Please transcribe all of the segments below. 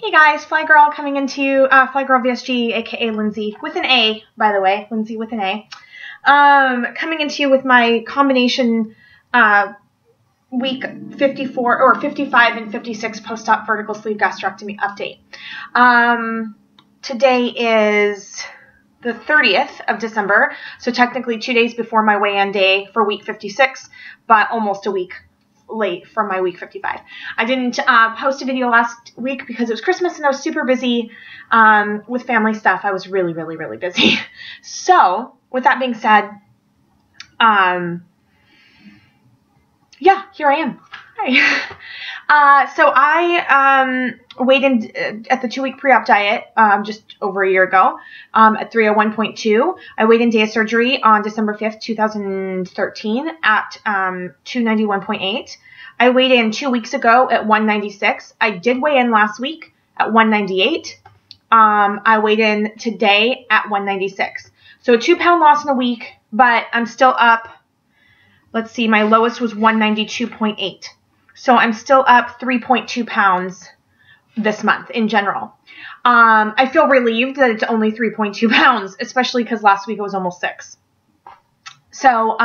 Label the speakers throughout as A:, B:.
A: Hey guys, Fly Girl coming into Fly Girl VSG, aka Lindsay with an A, by the way, Lindsay with an A. Coming into you with my combination week 54 or 55 and 56 post-op vertical sleeve gastrectomy update. Today is the 30th of December, so technically 2 days before my weigh-in day for week 56, but almost a week late from my week 55. I didn't post a video last week because it was Christmas and I was super busy with family stuff. I was really busy. So with that being said, yeah, here I am. Hi. So I weighed in at the 2-week pre-op diet just over a year ago at 301.2. I weighed in day of surgery on December 5th, 2013 at 291.8. I weighed in 2 weeks ago at 196. I did weigh in last week at 198. I weighed in today at 196. So a 2-pound loss in a week, but I'm still up. Let's see, my lowest was 192.8. So I'm still up 3.2 pounds this month in general. I feel relieved that it's only 3.2 pounds, especially because last week it was almost 6. So,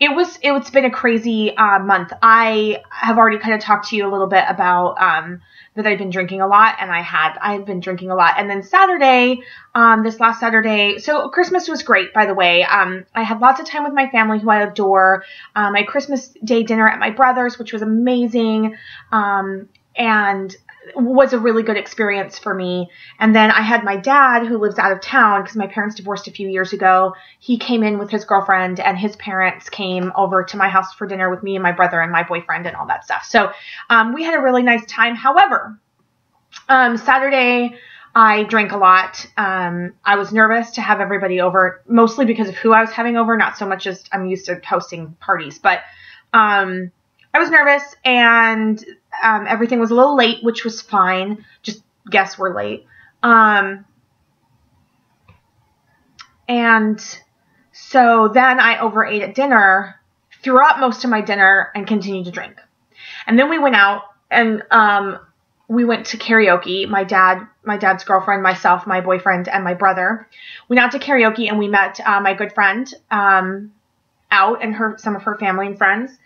A: it's been a crazy month. I have already kind of talked to you a little bit about that I've been drinking a lot, and I've been drinking a lot. And then Saturday, this last Saturday, so Christmas was great, by the way. I had lots of time with my family, who I adore. My Christmas Day dinner at my brother's, which was amazing, and was a really good experience for me. And then I had my dad, who lives out of town because my parents divorced a few years ago. He came in with his girlfriend, and his parents came over to my house for dinner with me and my brother and my boyfriend and all that stuff. So we had a really nice time. However, Saturday I drank a lot. I was nervous to have everybody over, mostly because of who I was having over, not so much as I'm used to hosting parties, but I was nervous, and everything was a little late, which was fine. Just guess we're late. And so then I overate at dinner, threw up most of my dinner, and continued to drink. And then we went out, and we went to karaoke. My dad's girlfriend, myself, my boyfriend, and my brother. We went out to karaoke, and we met my good friend out, and some of her family and friends.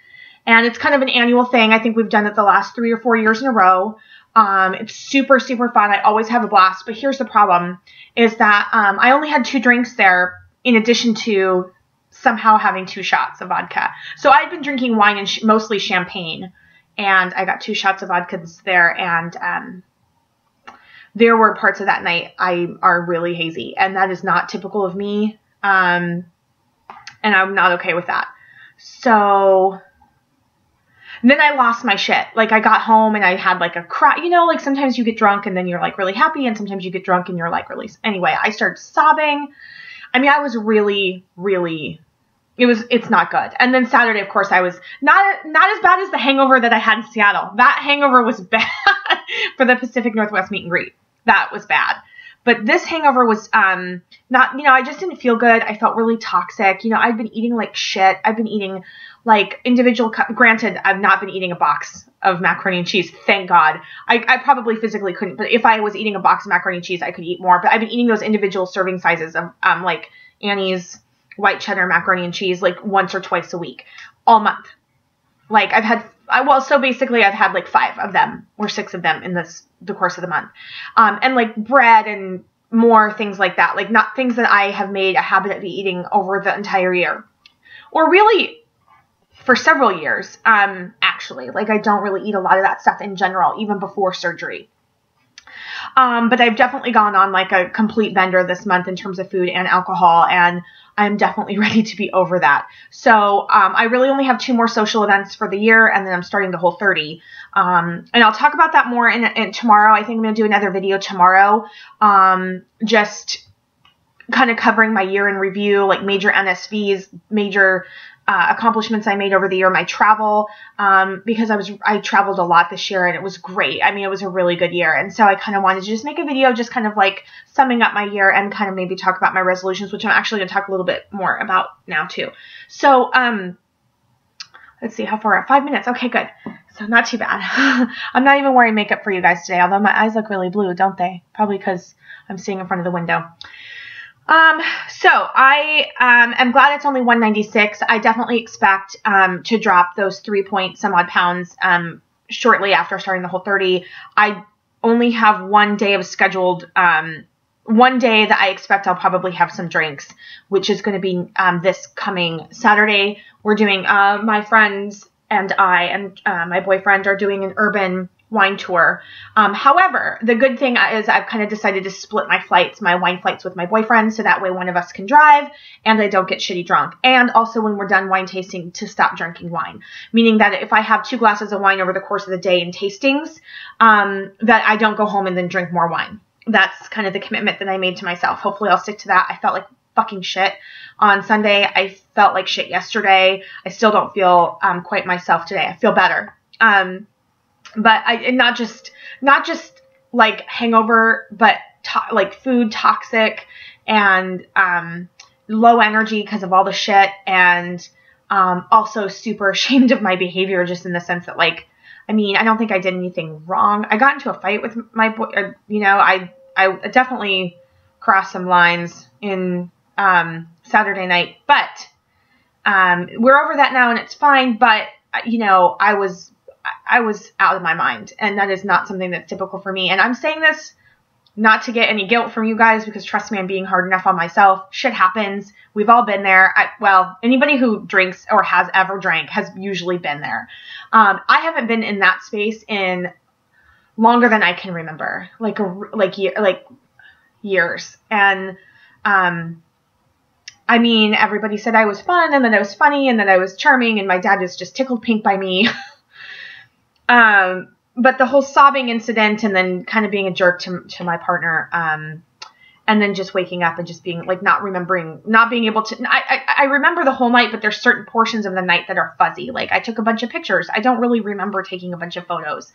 A: And it's kind of an annual thing. I think we've done it the last 3 or 4 years in a row. It's super fun. I always have a blast. But here's the problem, is that I only had 2 drinks there, in addition to somehow having 2 shots of vodka. So I'd been drinking wine and mostly champagne. And I got 2 shots of vodka there. And there were parts of that night are really hazy. And that is not typical of me. And I'm not okay with that. So then I lost my shit. Like, I got home and I had like a cry. You know, like sometimes you get drunk and then you're like really happy, and sometimes you get drunk and you're like really. Anyway, I started sobbing. I mean, I was really. It's not good. And then Saturday, of course, I was not as bad as the hangover that I had in Seattle. That hangover was bad for the Pacific Northwest meet and greet. That was bad. But this hangover was not, I just didn't feel good. I felt really toxic. I've been eating like shit. I've been eating like individual, granted, I've not been eating a box of macaroni and cheese. Thank God. I probably physically couldn't, but if I was eating a box of macaroni and cheese, I could eat more. But I've been eating those individual serving sizes of like Annie's white cheddar macaroni and cheese like once or twice a week, all month. Like so basically I've had like 5 of them or 6 of them in the course of the month. And like bread and more things like that, like not things that I have made a habit of eating over the entire year, or really for several years. Actually, like I don't really eat a lot of that stuff in general, even before surgery. But I've definitely gone on like a complete bender this month in terms of food and alcohol, and I'm definitely ready to be over that. So I really only have 2 more social events for the year, and then I'm starting the whole 30. And I'll talk about that more in tomorrow. I think I'm going to do another video tomorrow, just kind of covering my year in review, like major NSVs, major accomplishments I made over the year, my travel, because I traveled a lot this year, and it was great. I mean, it was a really good year. And so I kind of wanted to just make a video, just kind of like summing up my year, and kind of maybe talk about my resolutions, which I'm actually going to talk a little bit more about now too. So, let's see how far, 5 minutes. Okay, good. So not too bad. I'm not even wearing makeup for you guys today, although my eyes look really blue, don't they? Probably because I'm sitting in front of the window. So I am glad it's only 196. I definitely expect to drop those 3-point-some odd pounds shortly after starting the Whole30. I only have one day of scheduled, one day that I expect I'll probably have some drinks, which is going to be this coming Saturday. We're doing, my friends and I and my boyfriend are doing an urban wine tour. However, the good thing is I've kind of decided to split my wine flights with my boyfriend, so that way one of us can drive and I don't get shitty drunk. And also when we're done wine tasting, to stop drinking wine, meaning that if I have 2 glasses of wine over the course of the day in tastings, that I don't go home and then drink more wine. That's kind of the commitment that I made to myself. Hopefully I'll stick to that. I felt like fucking shit on Sunday. I felt like shit yesterday. I still don't feel quite myself today. I feel better. But not just like hangover, but like food toxic and low energy because of all the shit, and also super ashamed of my behavior, just in the sense that, like, I mean, I don't think I did anything wrong. I got into a fight with my boy, you know, I definitely crossed some lines in Saturday night, but we're over that now and it's fine. But you know, I was out of my mind, and that is not something that's typical for me. And I'm saying this not to get any guilt from you guys, because trust me, I'm being hard enough on myself. Shit happens. We've all been there. Well, anybody who drinks or has ever drank has usually been there. I haven't been in that space in longer than I can remember, like years. And I mean, everybody said I was fun, and that I was funny, and that I was charming, and my dad was just tickled pink by me. But the whole sobbing incident, and then kind of being a jerk to my partner, and then just waking up and just being like, not being able to, I remember the whole night, but there's certain portions of the night that are fuzzy. Like, I took a bunch of pictures. I don't really remember taking a bunch of photos.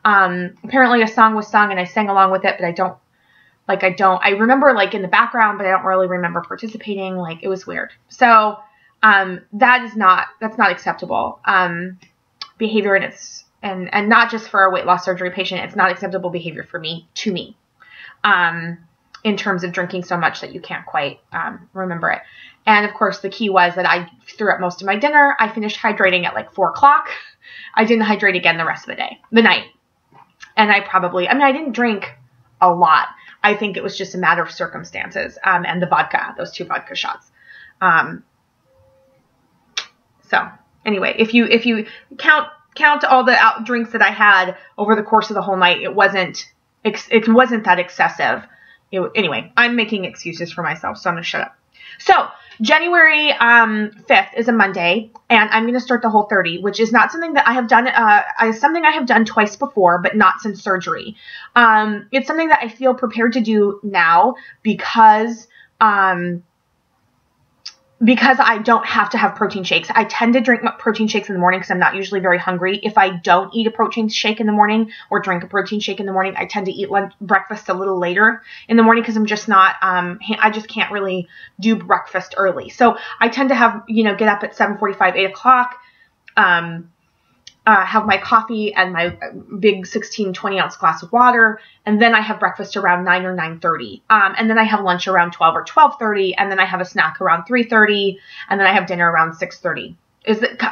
A: Apparently a song was sung and I sang along with it, but I remember like in the background, but I don't really remember participating. Like, it was weird. So, that's not acceptable, behavior, and not just for a weight loss surgery patient. It's not acceptable behavior to me, in terms of drinking so much that you can't quite, remember it. And of course the key was that I threw up most of my dinner. I finished hydrating at like 4 o'clock. I didn't hydrate again the rest of the night. And I didn't drink a lot. I think it was just a matter of circumstances, and the vodka, those 2 vodka shots. So anyway, if you count all the drinks that I had over the course of the whole night, it wasn't that excessive. Anyway, I'm making excuses for myself, so I'm going to shut up. So January 5th is a Monday, and I'm going to start the Whole30, which is not something that I have done, something I have done twice before, but not since surgery. It's something that I feel prepared to do now because I don't have to have protein shakes. I tend to drink protein shakes in the morning because I'm not usually very hungry. If I don't eat a protein shake in the morning or drink a protein shake in the morning, I tend to eat breakfast a little later in the morning because I'm just not, I just can't really do breakfast early. So I tend to have, get up at 7:45, 8 o'clock, have my coffee and my big 16, 20 ounce glass of water. And then I have breakfast around 9 or 9:30. And then I have lunch around 12 or 12:30. And then I have a snack around 3:30. And then I have dinner around 6:30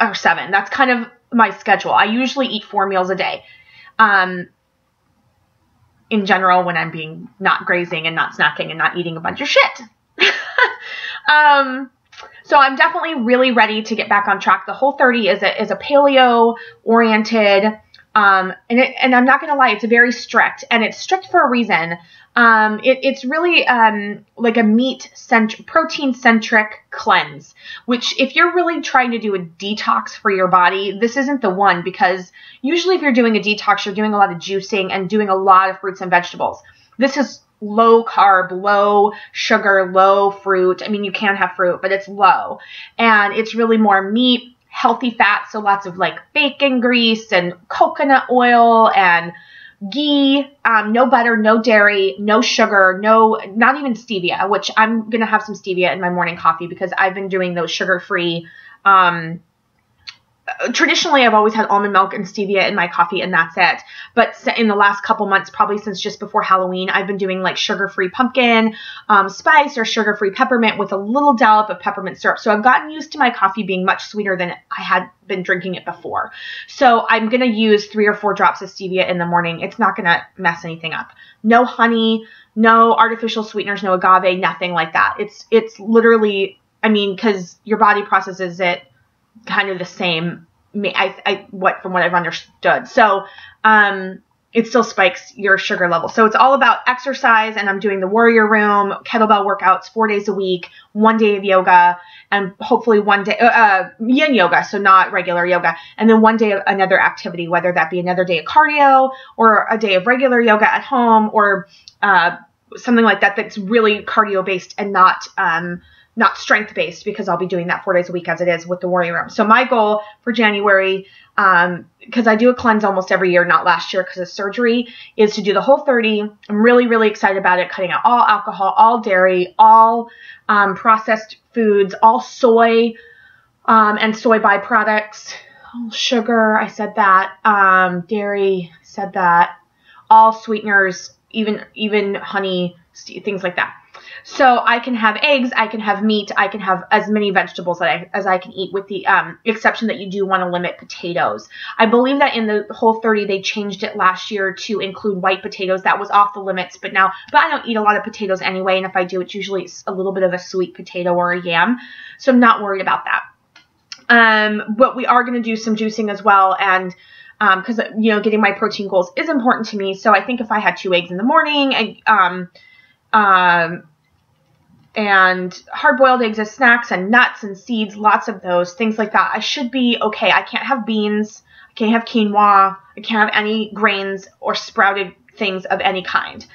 A: or 7. That's kind of my schedule. I usually eat 4 meals a day. In general, when I'm not grazing and not snacking and not eating a bunch of shit. So I'm definitely really ready to get back on track. The Whole30 is a paleo oriented, and I'm not going to lie, it's very strict, and it's strict for a reason. It's really, like a protein centric cleanse, which if you're really trying to do a detox for your body, this isn't the one, because usually if you're doing a detox, you're doing a lot of juicing and doing a lot of fruits and vegetables. This is low carb, low sugar, low fruit. I mean, you can have fruit, but it's low. And it's really more meat, healthy fat. So lots of like bacon grease and coconut oil and ghee, no butter, no dairy, no sugar, not even stevia, which I'm going to have some stevia in my morning coffee because I've been doing those sugar-free, traditionally I've always had almond milk and stevia in my coffee, and that's it. But in the last couple months, probably since just before Halloween, I've been doing like sugar-free pumpkin spice or sugar-free peppermint with a little dollop of peppermint syrup. So I've gotten used to my coffee being much sweeter than I had been drinking it before. So I'm going to use 3 or 4 drops of stevia in the morning. It's not going to mess anything up. No honey, no artificial sweeteners, no agave, nothing like that. It's literally, I mean, because your body processes it kind of the same, from what I've understood. So, it still spikes your sugar level. So it's all about exercise, and I'm doing the warrior room, kettlebell workouts 4 days a week, 1 day of yoga, and hopefully 1 day, yin yoga, so not regular yoga, and then 1 day of another activity, whether that be another day of cardio or a day of regular yoga at home, or, something like that that's really cardio based and not strength based, because I'll be doing that 4 days a week as it is with the warrior room. So my goal for January, because I do a cleanse almost every year, not last year because of surgery, is to do the Whole30. I'm really, really excited about it. Cutting out all alcohol, all dairy, all processed foods, all soy and soy byproducts, all sugar, I said that, dairy, I said that, all sweeteners, even honey, things like that. So I can have eggs, I can have meat, I can have as many vegetables as I can eat, with the exception that you do want to limit potatoes. I believe that in the Whole30 they changed it last year to include white potatoes. That was off the limits, but I don't eat a lot of potatoes anyway, and if I do, it's usually a little bit of a sweet potato or a yam, so I'm not worried about that. But we are going to do some juicing as well, and because getting my protein goals is important to me. So I think if I had 2 eggs in the morning and hard-boiled eggs as snacks, and nuts and seeds, lots of those, things like that, I should be okay. I can't have beans, I can't have quinoa, I can't have any grains or sprouted things of any kind.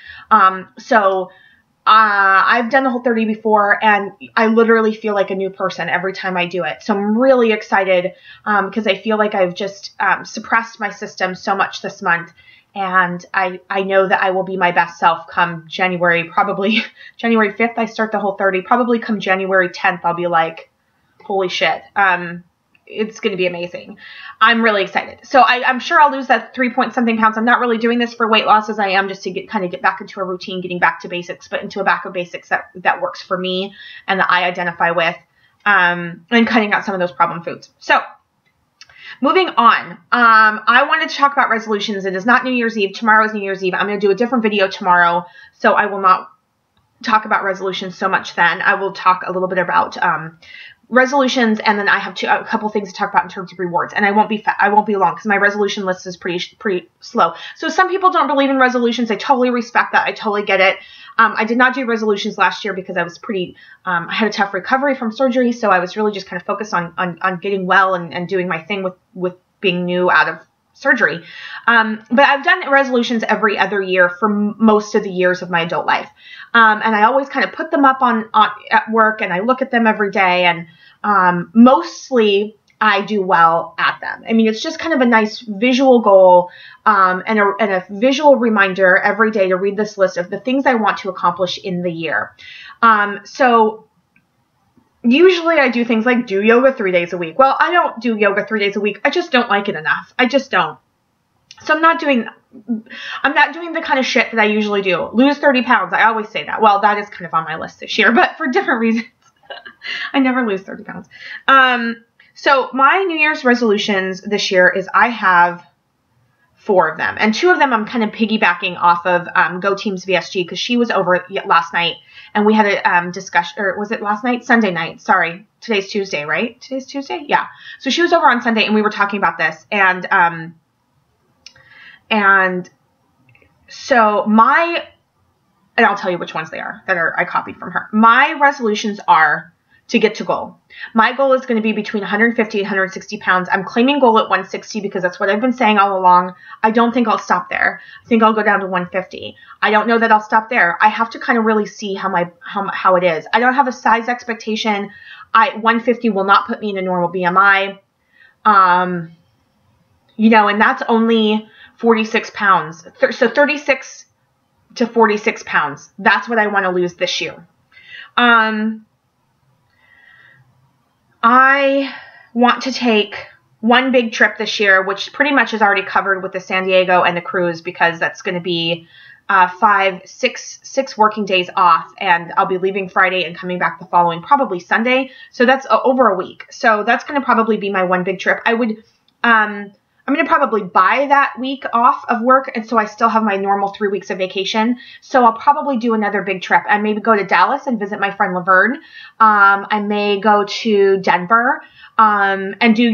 A: I've done the Whole30 before, and I literally feel like a new person every time I do it. So I'm really excited because I feel like I've just suppressed my system so much this month. And I know that I will be my best self come January, probably January 5th, I start the Whole30. Probably come January 10th, I'll be like, holy shit. It's going to be amazing. I'm really excited. So I'm sure I'll lose that 3-point-something pounds. I'm not really doing this for weight loss as I am just to get back into a routine, getting back to basics, but into a back of basics that works for me and that I identify with, and cutting out some of those problem foods. So moving on, I wanted to talk about resolutions. It is not New Year's Eve. Tomorrow is New Year's Eve. I'm going to do a different video tomorrow, so I will not talk about resolutions so much then. I will talk a little bit about resolutions, and then I have a couple things to talk about in terms of rewards. And I won't be long because my resolution list is pretty slow. So some people don't believe in resolutions. I totally respect that. I totally get it. I did not do resolutions last year because I was I had a tough recovery from surgery, so I was really just kind of focused on getting well and doing my thing with being new out of surgery. But I've done resolutions every other year for most of the years of my adult life. And I always kind of put them up at work, and I look at them every day, and mostly I do well at them. I mean, it's just kind of a nice visual goal, and a visual reminder every day to read this list of the things I want to accomplish in the year. So usually I do things like do yoga 3 days a week. Well, I don't do yoga 3 days a week. I just don't like it enough. I just don't. So I'm not doing the kind of shit that I usually do. Lose 30 pounds. I always say that. Well, that is kind of on my list this year, but for different reasons. I never lose 30 pounds. So my New Year's resolutions this year is I have 4 of them. And 2 of them I'm kind of piggybacking off of Go Teams VSG, because she was over last night and we had a discussion, or was it last night? Sunday night. Sorry. Today's Tuesday, right? Today's Tuesday? Yeah. So she was over on Sunday and we were talking about this. And so and I'll tell you which ones they are I copied from her. My resolutions are to get to goal. My goal is going to be between 150 and 160 pounds. I'm claiming goal at 160 because that's what I've been saying all along. I don't think I'll stop there. I think I'll go down to 150. I don't know that I'll stop there. I have to kind of really see how it is. I don't have a size expectation. 150 will not put me in a normal BMI. And that's only 46 pounds. So 36 to 46 pounds. That's what I want to lose this year. I want to take one big trip this year, which pretty much is already covered with the San Diego and the cruise, because that's going to be 6 working days off, and I'll be leaving Friday and coming back the following, probably Sunday. So that's over a week. So that's going to probably be my one big trip. I'm going to probably buy that week off of work, and so I still have my normal 3 weeks of vacation. So I'll probably do another big trip. I maybe go to Dallas and visit my friend Laverne. I may go to Denver and do,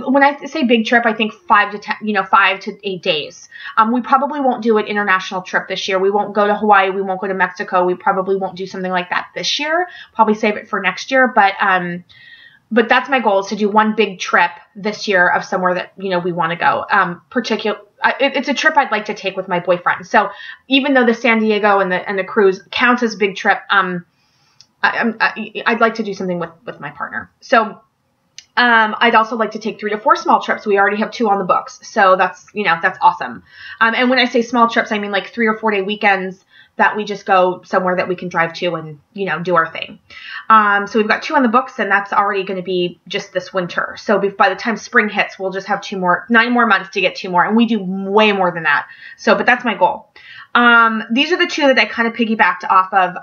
A: when I say big trip, I think 5 to 8 days. We probably won't do an international trip this year. We won't go to Hawaii. We won't go to Mexico. We probably won't do something like that this year. Probably save it for next year. But that's my goal, is to do one big trip this year of somewhere that, we want to go. It's a trip I'd like to take with my boyfriend. So even though the San Diego and the cruise counts as a big trip, I'd like to do something with my partner. So I'd also like to take 3 to 4 small trips. We already have 2 on the books. So that's awesome. And when I say small trips, I mean like 3 or 4 day weekends that we just go somewhere that we can drive to and, do our thing. So we've got 2 on the books, and that's already going to be just this winter. So by the time spring hits, we'll just have 9 more months to get 2 more, and we do way more than that. So, but that's my goal. These are the 2 that I kind of piggybacked off of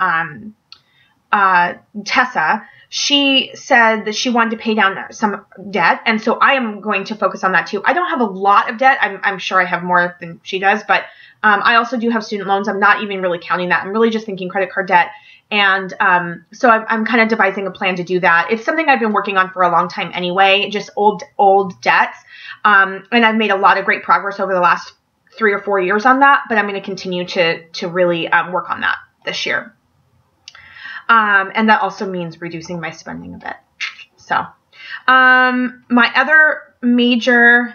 A: Tessa. She said that she wanted to pay down some debt, and so I am going to focus on that too. I don't have a lot of debt. I'm sure I have more than she does, but I also do have student loans. I'm not even really counting that. I'm really just thinking credit card debt. And so I'm kind of devising a plan to do that. It's something I've been working on for a long time anyway, just old debts. And I've made a lot of great progress over the last 3 or 4 years on that, but I'm going to continue to really work on that this year. And that also means reducing my spending a bit. So my other major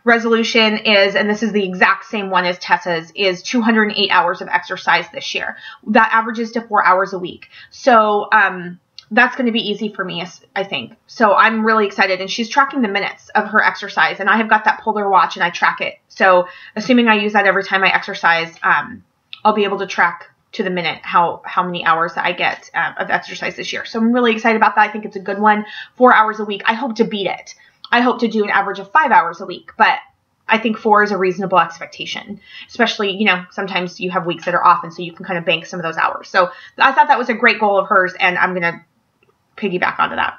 A: resolution is, and this is the exact same one as Tessa's, is 208 hours of exercise this year. That averages to 4 hours a week. So that's going to be easy for me, I think. So I'm really excited. And she's tracking the minutes of her exercise, and I have got that Polar watch and I track it. So assuming I use that every time I exercise, I'll be able to track to the minute how many hours I get of exercise this year. So I'm really excited about that. I think it's a good one. 4 hours a week. I hope to beat it. I hope to do an average of 5 hours a week, but I think 4 is a reasonable expectation, especially, sometimes you have weeks that are off, and so you can kind of bank some of those hours. So I thought that was a great goal of hers, and I'm going to piggyback onto that.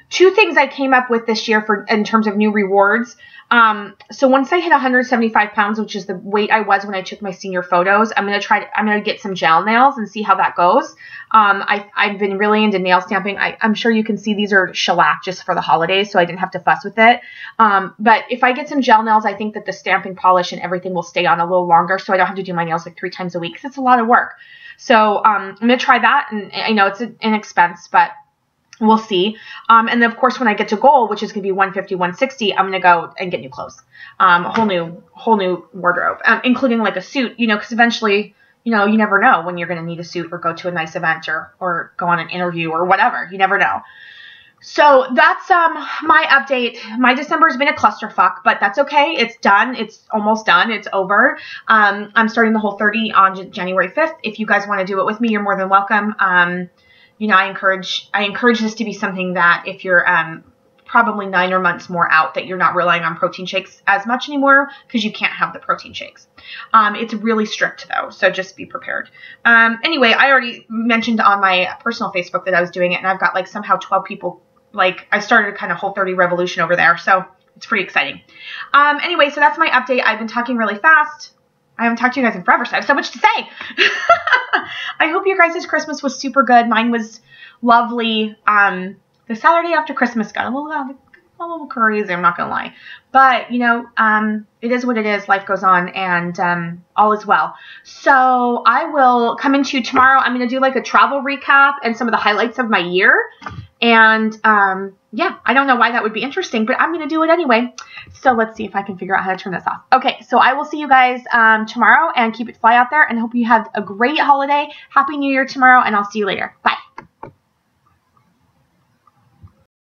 A: 2 things I came up with this year in terms of new rewards. So once I hit 175 pounds, which is the weight I was when I took my senior photos, I'm going to get some gel nails and see how that goes. I've been really into nail stamping. I'm sure you can see these are shellac just for the holidays, so I didn't have to fuss with it. But if I get some gel nails, I think that the stamping polish and everything will stay on a little longer, so I don't have to do my nails like 3 times a week, because it's a lot of work. So I'm going to try that, and I know it's an expense, but we'll see. And then of course, when I get to goal, which is going to be 150, 160, I'm going to go and get new clothes. Whole new wardrobe, including like a suit, because eventually, you never know when you're going to need a suit or go to a nice event or go on an interview or whatever. You never know. So that's my update. My December has been a clusterfuck, but that's okay. It's done. It's almost done. It's over. I'm starting the Whole30 on January 5th. If you guys want to do it with me, you're more than welcome. I encourage this to be something that if you're probably 9 or months more out, that you're not relying on protein shakes as much anymore, because you can't have the protein shakes. It's really strict though, so just be prepared. Anyway, I already mentioned on my personal Facebook that I was doing it, and I've got like somehow 12 people. Like, I started a kind of Whole30 revolution over there, so it's pretty exciting. Anyway, so that's my update. I've been talking really fast. I haven't talked to you guys in forever, so I have so much to say. I hope your guys' Christmas was super good. Mine was lovely. The Saturday after Christmas got a little crazy, I'm not going to lie. But, it is what it is. Life goes on, and all is well. So I will come into you tomorrow. I'm going to do like a travel recap and some of the highlights of my year. And, yeah, I don't know why that would be interesting, but I'm going to do it anyway. So let's see if I can figure out how to turn this off. Okay, so I will see you guys tomorrow, and keep it fly out there, and hope you have a great holiday. Happy New Year tomorrow, and I'll see you later. Bye.